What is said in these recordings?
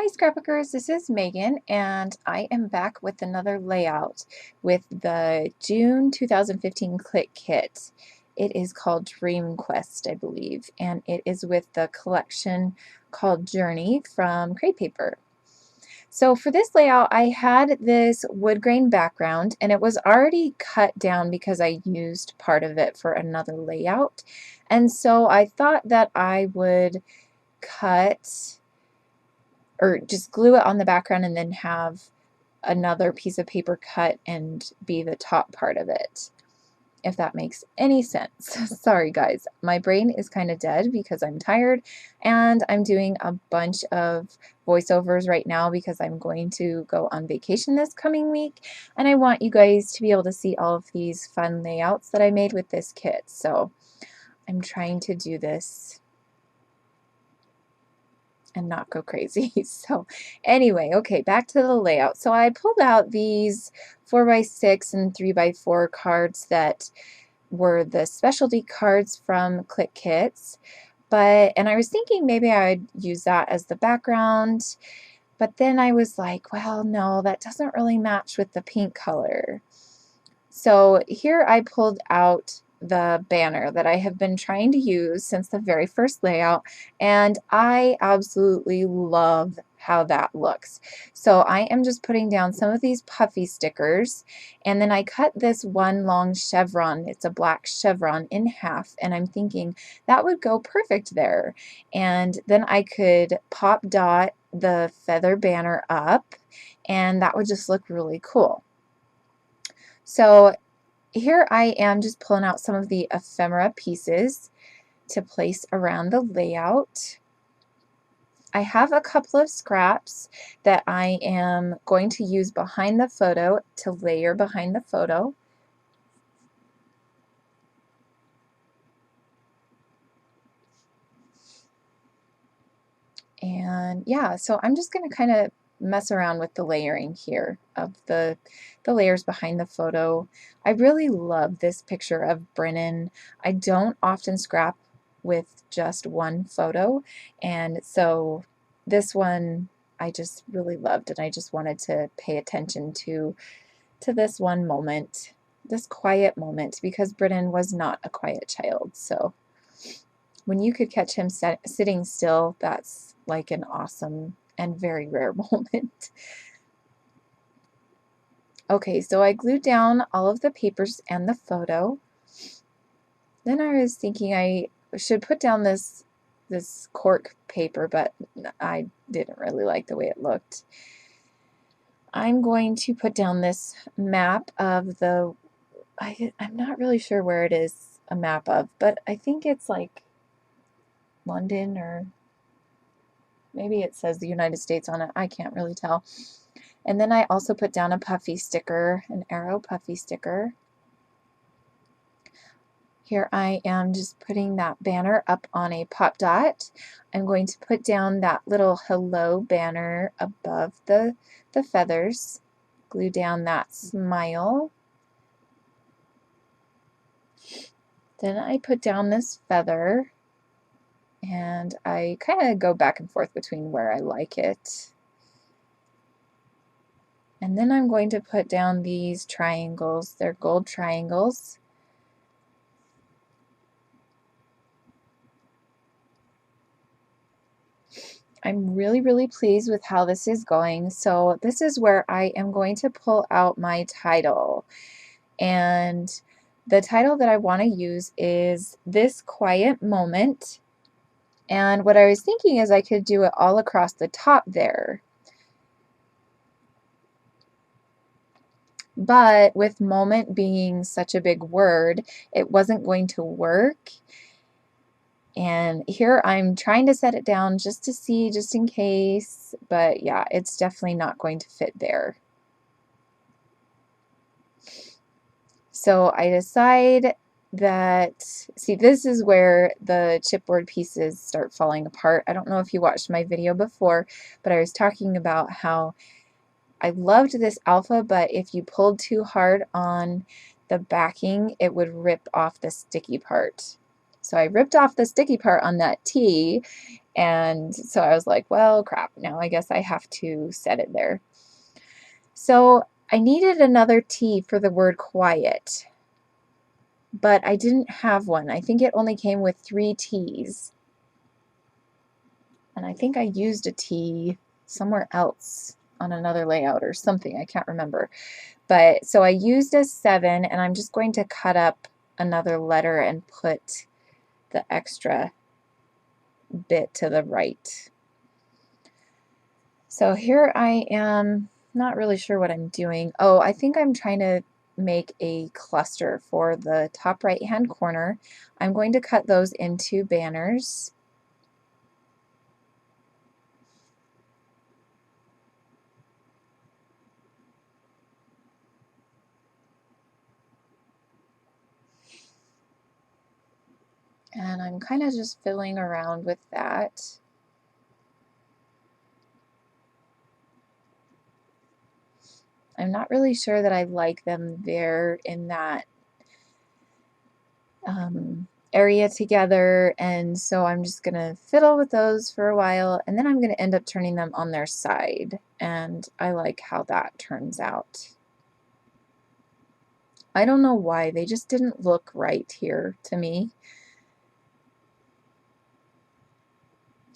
Hi scrapbookers, this is Megan and I am back with another layout with the June 2015 Clique kit. It is called Dream Quest, I believe, and it is with the collection called Journey from Crate Paper. So for this layout, I had this wood grain background and it was already cut down because I used part of it for another layout. And so I thought that I would cut or just glue it on the background and then have another piece of paper cut and be the top part of it, if that makes any sense. Sorry guys, my brain is kind of dead because I'm tired and I'm doing a bunch of voiceovers right now because I'm going to go on vacation this coming week and I want you guys to be able to see all of these fun layouts that I made with this kit. So I'm trying to do this and not go crazy. So anyway, okay, back to the layout. So I pulled out these 4x6 and 3x4 cards that were the specialty cards from Clique Kits, and I was thinking maybe I would use that as the background, but then I was like, well, no, that doesn't really match with the pink color. So here I pulled out the banner that I have been trying to use since the very first layout, and I absolutely love how that looks. So I am just putting down some of these puffy stickers, and then I cut this one long chevron, it's a black chevron, in half, and I'm thinking that would go perfect there. And then I could pop dot the feather banner up, and that would just look really cool. So here I am just pulling out some of the ephemera pieces to place around the layout. I have a couple of scraps that I am going to use behind the photo to layer behind the photo. And yeah, so I'm just going to kind of mess around with the layering here of the layers behind the photo. I really love this picture of Brennan. I don't often scrap with just one photo, and so this one I just really loved, and I just wanted to pay attention to this one moment, this quiet moment, because Brennan was not a quiet child. So when you could catch him sitting still, that's like an awesome and very rare moment. Okay, so I glued down all of the papers and the photo. Then I was thinking I should put down this cork paper, but I didn't really like the way it looked. I'm going to put down this map of the, I'm not really sure where it is a map of, but I think it's like London, or maybe it says the United States on it. I can't really tell. And then I also put down a puffy sticker, an arrow puffy sticker. Here I am just putting that banner up on a pop dot. I'm going to put down that little hello banner above the feathers. Glue down that smile. Then I put down this feather, and I kind of go back and forth between where I like it. And then I'm going to put down these triangles. They're gold triangles. I'm really, really pleased with how this is going. So this is where I am going to pull out my title. And the title that I want to use is This Quiet Moment. And what I was thinking is I could do it all across the top there. But with moment being such a big word, it wasn't going to work. And here I'm trying to set it down just to see, just in case, but yeah, it's definitely not going to fit there. So I decide that, see, this is where the chipboard pieces start falling apart. I don't know if you watched my video before, but I was talking about how I loved this alpha, but if you pulled too hard on the backing, it would rip off the sticky part. So I ripped off the sticky part on that T, and so I was like, well, crap, now I guess I have to set it there. So I needed another T for the word quiet, but I didn't have one. I think it only came with 3 T's. And I think I used a T somewhere else on another layout or something. I can't remember. But so I used a 7, and I'm just going to cut up another letter and put the extra bit to the right. So here I am, not really sure what I'm doing. Oh, I think I'm trying to make a cluster for the top right hand corner. I'm going to cut those into banners. And I'm kind of just fiddling around with that. I'm not really sure that I like them there in that area together, and so I'm just going to fiddle with those for a while, and then I'm going to end up turning them on their side, and I like how that turns out. I don't know why, they just didn't look right here to me.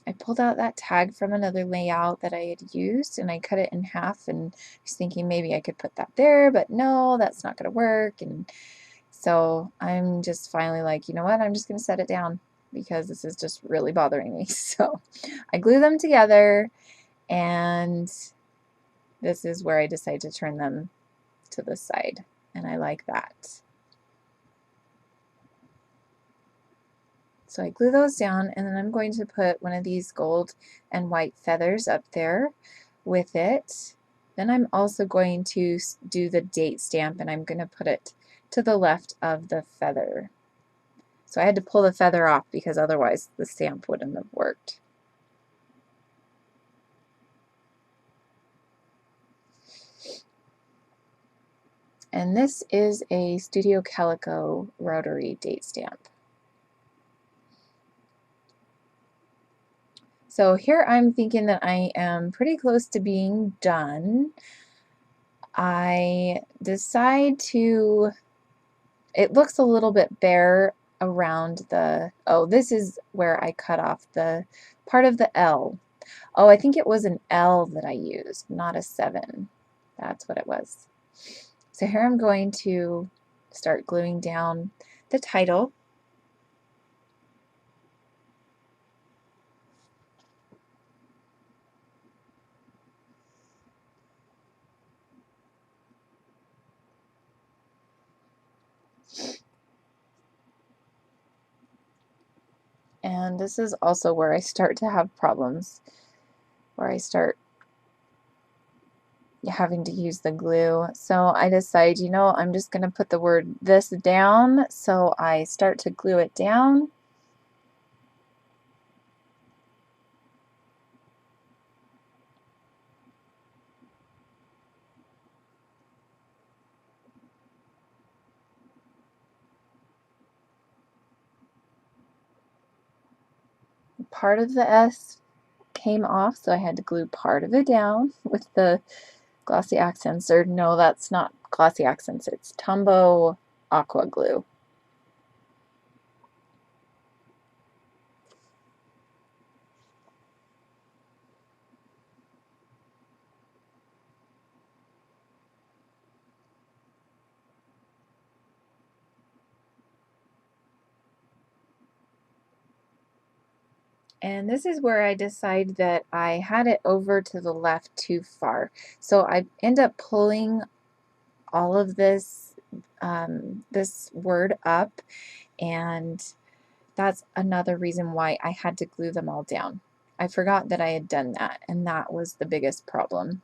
I pulled out that tag from another layout that I had used, and I cut it in half, and I was thinking maybe I could put that there, but no, that's not going to work. And so I'm just finally like, you know what, I'm just going to set it down because this is just really bothering me. So I glue them together, and this is where I decide to turn them to the side, and I like that. So I glue those down, and then I'm going to put one of these gold and white feathers up there with it. Then I'm also going to do the date stamp, and I'm going to put it to the left of the feather. So I had to pull the feather off because otherwise the stamp wouldn't have worked. And this is a Studio Calico rotary date stamp. So here I'm thinking that I am pretty close to being done. I decide to, it looks a little bit bare around the, oh, this is where I cut off the part of the L. Oh, I think it was an L that I used, not a 7. That's what it was. So here I'm going to start gluing down the title. And this is also where I start to have problems, where I start having to use the glue. So I decide, you know, I'm just going to put the word this down. So I start to glue it down. Part of the S came off, so I had to glue part of it down with the glossy accents, or no, that's not glossy accents, it's Tombow aqua glue. And this is where I decide that I had it over to the left too far. So I end up pulling all of this, this word up, and that's another reason why I had to glue them all down. I forgot that I had done that, and that was the biggest problem.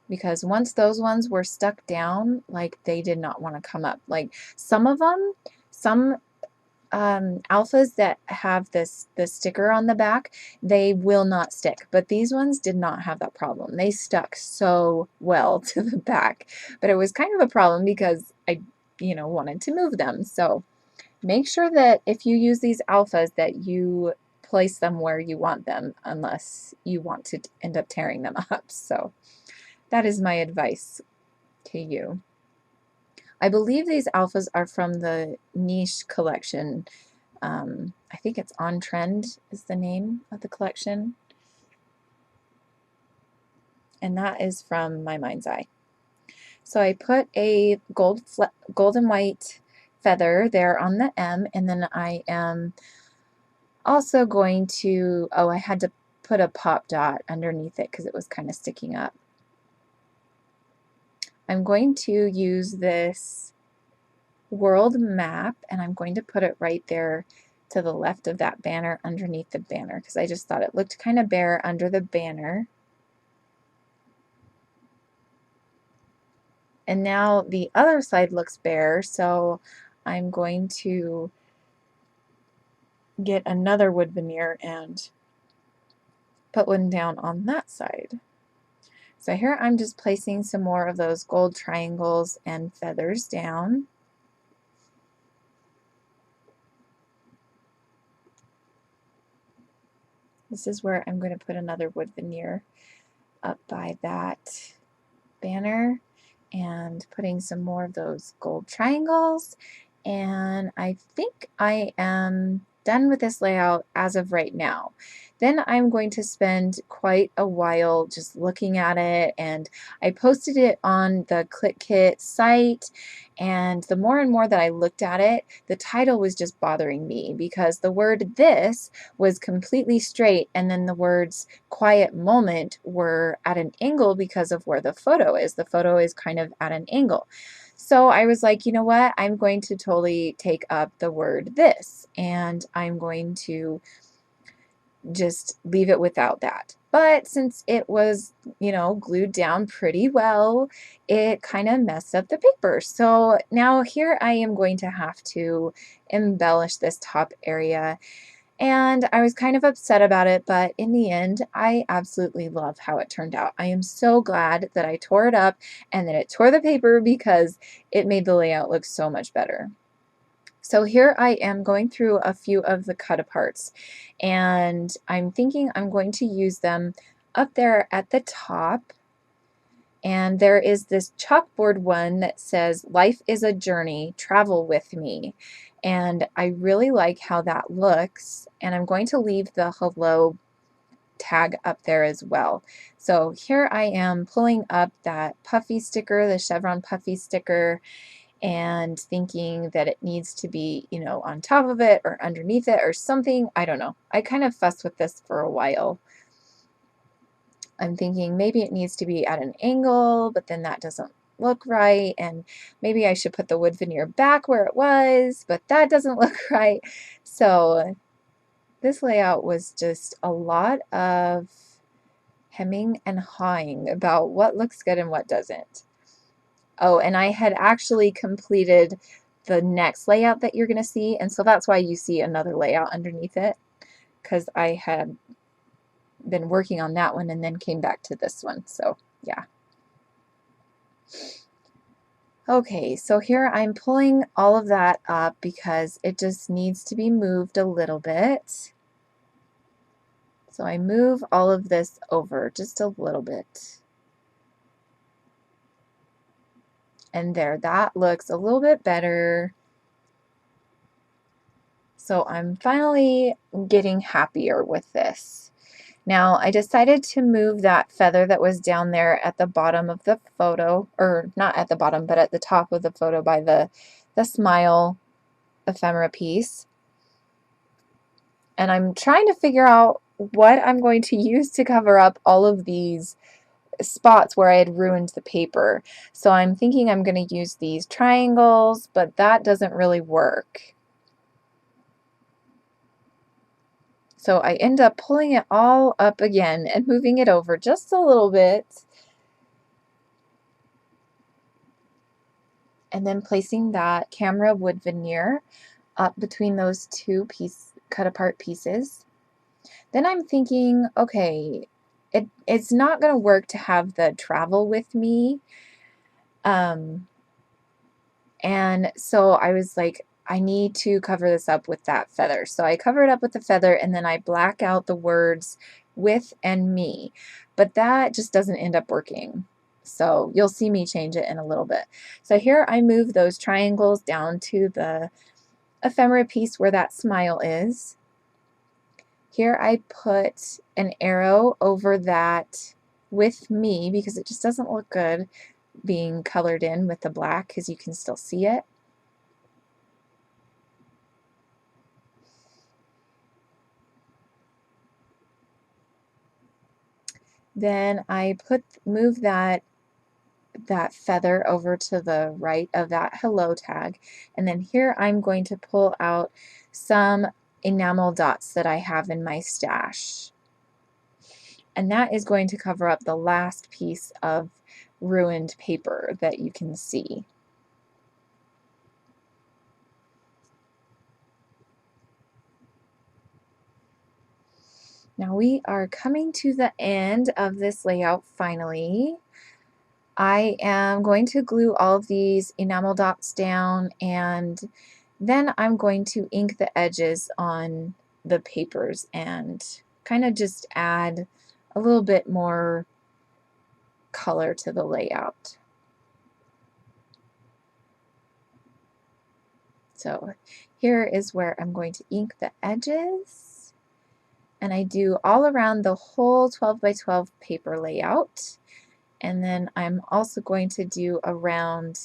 Because once those ones were stuck down, like, they did not want to come up. Like, some of them, some alphas that have this sticker on the back, they will not stick, but these ones did not have that problem. They stuck so well to the back, but it was kind of a problem because I, you know, wanted to move them. So make sure that if you use these alphas that you place them where you want them, unless you want to end up tearing them up. So that is my advice to you. I believe these alphas are from the Niche collection. I think it's On Trend is the name of the collection. And that is from My Mind's Eye. So I put a gold and white feather there on the M, and then I am also going to, oh, I had to put a pop dot underneath it because it was kind of sticking up. I'm going to use this world map, and I'm going to put it right there to the left of that banner, underneath the banner, because I just thought it looked kind of bare under the banner. And now the other side looks bare, so I'm going to get another wood veneer and put one down on that side. So here I'm just placing some more of those gold triangles and feathers down. This is where I'm going to put another wood veneer up by that banner and putting some more of those gold triangles. And I think I am done with this layout as of right now. Then I'm going to spend quite a while just looking at it, and I posted it on the Clique site, and the more and more that I looked at it, the title was just bothering me because the word "this" was completely straight, and then the words "quiet moment" were at an angle because of where the photo is. The photo is kind of at an angle. So I was like, you know what, I'm going to totally take up the word "this," and I'm going to just leave it without that. But since it was, you know, glued down pretty well, it kind of messed up the paper. So now here I am going to have to embellish this top area. And I was kind of upset about it, but in the end, I absolutely love how it turned out. I am so glad that I tore it up and that it tore the paper because it made the layout look so much better. So here I am going through a few of the cut aparts, and I'm thinking I'm going to use them up there at the top. And there is this chalkboard one that says, "Life is a journey, travel with me." And I really like how that looks. And I'm going to leave the hello tag up there as well. So here I am pulling up that puffy sticker, the chevron puffy sticker, and thinking that it needs to be, you know, on top of it or underneath it or something. I don't know. I kind of fussed with this for a while. I'm thinking maybe it needs to be at an angle, but then that doesn't look right, and maybe I should put the wood veneer back where it was, but that doesn't look right. So this layout was just a lot of hemming and hawing about what looks good and what doesn't. Oh, and I had actually completed the next layout that you're going to see, and so that's why you see another layout underneath it, because I had been working on that one and then came back to this one. So yeah. Okay, so here I'm pulling all of that up because it just needs to be moved a little bit. So I move all of this over just a little bit. And there, that looks a little bit better. So I'm finally getting happier with this. Now I decided to move that feather that was down there at the bottom of the photo, or not at the bottom, but at the top of the photo by the smile ephemera piece. And I'm trying to figure out what I'm going to use to cover up all of these spots where I had ruined the paper. So I'm thinking I'm going to use these triangles, but that doesn't really work. So I end up pulling it all up again and moving it over just a little bit. And then placing that camera wood veneer up between those two cut apart pieces. Then I'm thinking, okay, it's not going to work to have the travel with me. And so I was like, I need to cover this up with that feather. So I cover it up with the feather and then I black out the words with and me. But that just doesn't end up working. So you'll see me change it in a little bit. So here I move those triangles down to the ephemera piece where that smile is. Here I put an arrow over that with me because it just doesn't look good being colored in with the black because you can still see it. Then I move that feather over to the right of that hello tag, and then here I'm going to pull out some enamel dots that I have in my stash, and that is going to cover up the last piece of ruined paper that you can see. Now we are coming to the end of this layout finally. I am going to glue all of these enamel dots down, and then I'm going to ink the edges on the papers and kind of just add a little bit more color to the layout. So here is where I'm going to ink the edges, and I do all around the whole 12 by 12 paper layout. And then I'm also going to do around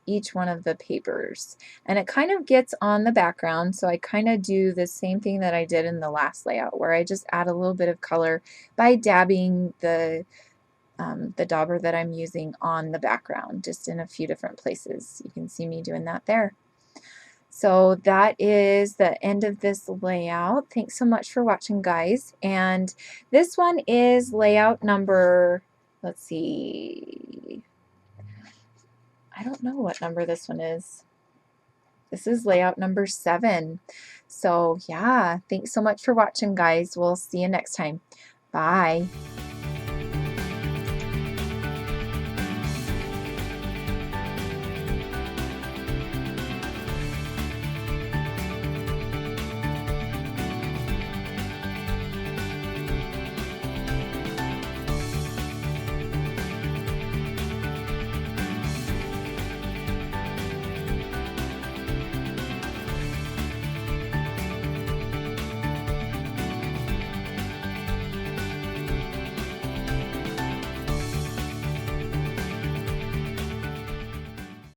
each one of the papers. And it kind of gets on the background, so I kind of do the same thing that I did in the last layout, where I just add a little bit of color by dabbing the dauber that I'm using on the background, just in a few different places. You can see me doing that there. So that is the end of this layout. Thanks so much for watching, guys. And this one is layout number, let's see, I don't know what number this one is. This is layout number 7. So yeah, thanks so much for watching, guys. We'll see you next time. Bye.